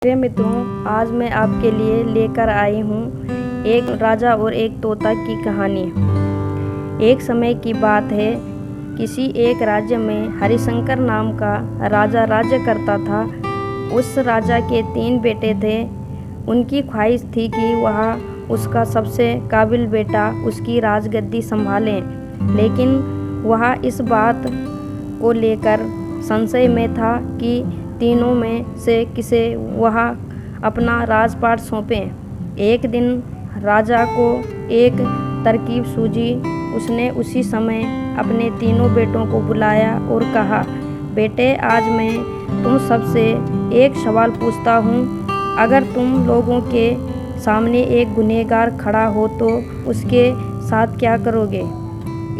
प्रिय मित्रों, आज मैं आपके लिए लेकर आई हूँ एक राजा और एक तोता की कहानी। एक समय की बात है, किसी एक राज्य में हरिशंकर नाम का राजा राज्य करता था। उस राजा के 3 बेटे थे। उनकी ख्वाहिश थी कि वह उसका सबसे काबिल बेटा उसकी राजगद्दी संभाले, लेकिन वह इस बात को लेकर संशय में था कि तीनों में से किसे वह अपना राजपाट सौंपे। एक दिन राजा को एक तरकीब सूझी। उसने उसी समय अपने तीनों बेटों को बुलाया और कहा, बेटे, आज मैं तुम सबसे एक सवाल पूछता हूँ। अगर तुम लोगों के सामने एक गुनहगार खड़ा हो तो उसके साथ क्या करोगे?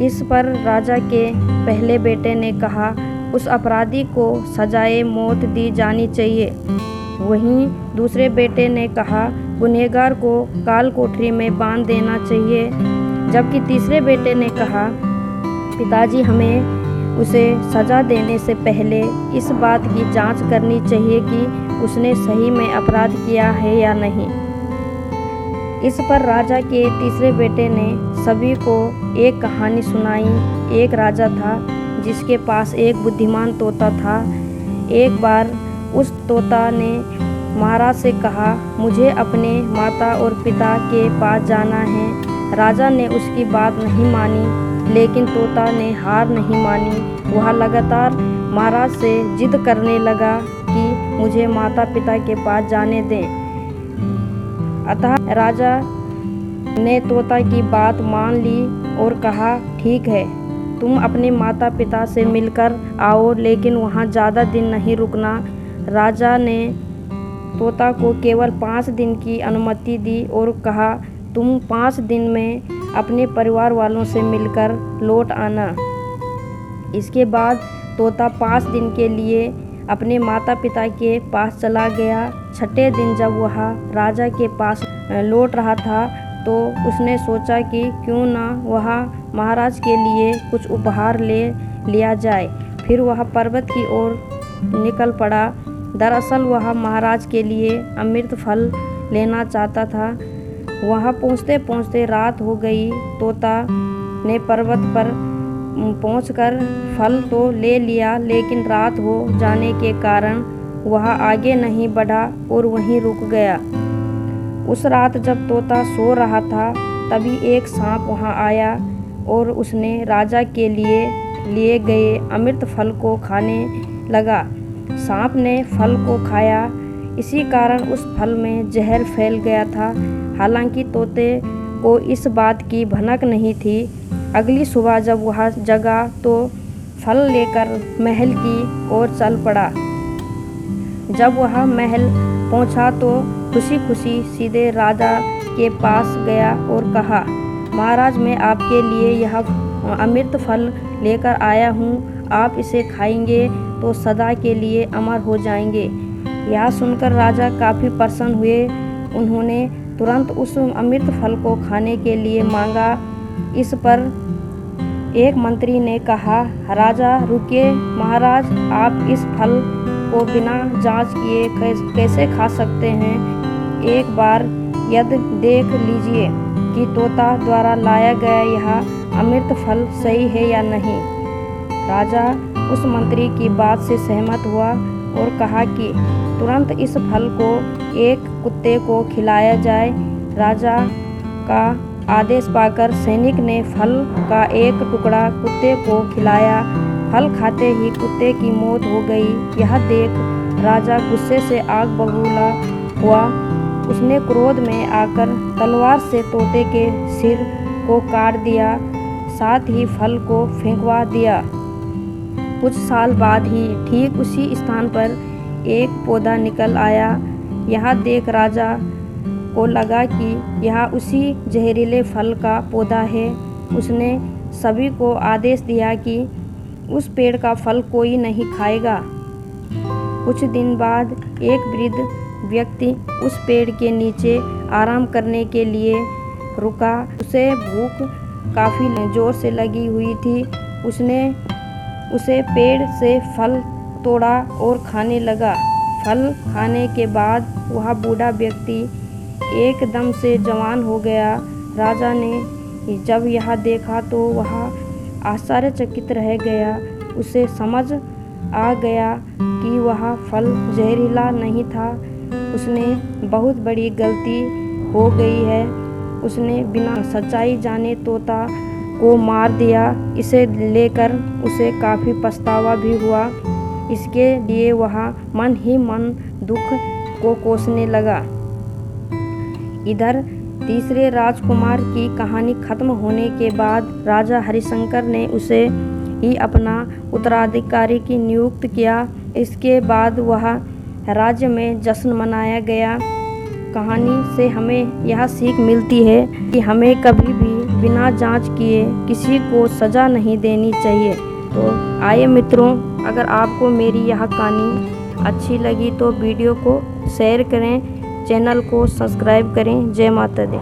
इस पर राजा के पहले बेटे ने कहा, उस अपराधी को सजाए मौत दी जानी चाहिए। वहीं दूसरे बेटे ने कहा, गुनहगार को काल कोठरी में बांध देना चाहिए। जबकि तीसरे बेटे ने कहा, पिताजी, हमें उसे सजा देने से पहले इस बात की जांच करनी चाहिए कि उसने सही में अपराध किया है या नहीं। इस पर राजा के तीसरे बेटे ने सभी को एक कहानी सुनाई। एक राजा था जिसके पास एक बुद्धिमान तोता था। एक बार उस तोता ने महाराज से कहा, मुझे अपने माता और पिता के पास जाना है। राजा ने उसकी बात नहीं मानी, लेकिन तोता ने हार नहीं मानी। वह लगातार महाराज से जिद करने लगा कि मुझे माता पिता के पास जाने दें। अतः राजा ने तोता की बात मान ली और कहा, ठीक है, तुम अपने माता पिता से मिलकर आओ, लेकिन वहाँ ज़्यादा दिन नहीं रुकना। राजा ने तोता को केवल 5 दिन की अनुमति दी और कहा, तुम 5 दिन में अपने परिवार वालों से मिलकर लौट आना। इसके बाद तोता 5 दिन के लिए अपने माता पिता के पास चला गया। छठे दिन जब वह राजा के पास लौट रहा था तो उसने सोचा कि क्यों ना वह महाराज के लिए कुछ उपहार ले लिया जाए। फिर वह पर्वत की ओर निकल पड़ा। दरअसल वह महाराज के लिए अमृत फल लेना चाहता था। वहाँ पहुँचते पहुँचते रात हो गई। तोता ने पर्वत पर पहुंचकर फल तो ले लिया, लेकिन रात हो जाने के कारण वह आगे नहीं बढ़ा और वहीं रुक गया। उस रात जब तोता सो रहा था, तभी एक सांप वहां आया और उसने राजा के लिए गए अमृत फल को खाने लगा। सांप ने फल को खाया, इसी कारण उस फल में जहर फैल गया था। हालांकि तोते को इस बात की भनक नहीं थी। अगली सुबह जब वह जगा तो फल लेकर महल की ओर चल पड़ा। जब वह महल पहुंचा तो खुशी खुशी सीधे राजा के पास गया और कहा, महाराज, मैं आपके लिए यह अमृत फल लेकर आया हूँ। आप इसे खाएंगे तो सदा के लिए अमर हो जाएंगे। यह सुनकर राजा काफ़ी प्रसन्न हुए। उन्होंने तुरंत उस अमृत फल को खाने के लिए मांगा। इस पर एक मंत्री ने कहा, राजा रुकिए, महाराज, आप इस फल को बिना जांच किए कैसे खा सकते हैं? एक बार यदि देख लीजिए कि तोता द्वारा लाया गया यह अमृत फल सही है या नहीं। राजा उस मंत्री की बात से सहमत हुआ और कहा कि तुरंत इस फल को एक कुत्ते को खिलाया जाए। राजा का आदेश पाकर सैनिक ने फल का एक टुकड़ा कुत्ते को खिलाया। फल खाते ही कुत्ते की मौत हो गई। यह देख राजा गुस्से से आग बबूला हुआ। उसने क्रोध में आकर तलवार से तोते के सिर को काट दिया, साथ ही फल को फेंकवा दिया। कुछ साल बाद ही ठीक उसी स्थान पर एक पौधा निकल आया। यह देख राजा को लगा कि यह उसी जहरीले फल का पौधा है। उसने सभी को आदेश दिया कि उस पेड़ का फल कोई नहीं खाएगा। कुछ दिन बाद एक वृद्ध व्यक्ति उस पेड़ के नीचे आराम करने के लिए रुका। उसे भूख काफ़ी जोर से लगी हुई थी। उसने उसे पेड़ से फल तोड़ा और खाने लगा। फल खाने के बाद वह बूढ़ा व्यक्ति एकदम से जवान हो गया। राजा ने जब यह देखा तो वह आश्चर्यचकित रह गया। उसे समझ आ गया कि वह फल जहरीला नहीं था। उसने बहुत बड़ी गलती हो गई है। उसने बिना सच्चाई जाने तोता को मार दिया। इसे लेकर उसे काफ़ी पछतावा भी हुआ। इसके लिए वह मन ही मन दुख को कोसने लगा। इधर तीसरे राजकुमार की कहानी खत्म होने के बाद राजा हरिशंकर ने उसे ही अपना उत्तराधिकारी की नियुक्त किया। इसके बाद वह राज्य में जश्न मनाया गया। कहानी से हमें यह सीख मिलती है कि हमें कभी भी बिना जांच किए किसी को सज़ा नहीं देनी चाहिए। तो आइए मित्रों, अगर आपको मेरी यह कहानी अच्छी लगी तो वीडियो को शेयर करें, चैनल को सब्सक्राइब करें। जय माता दी।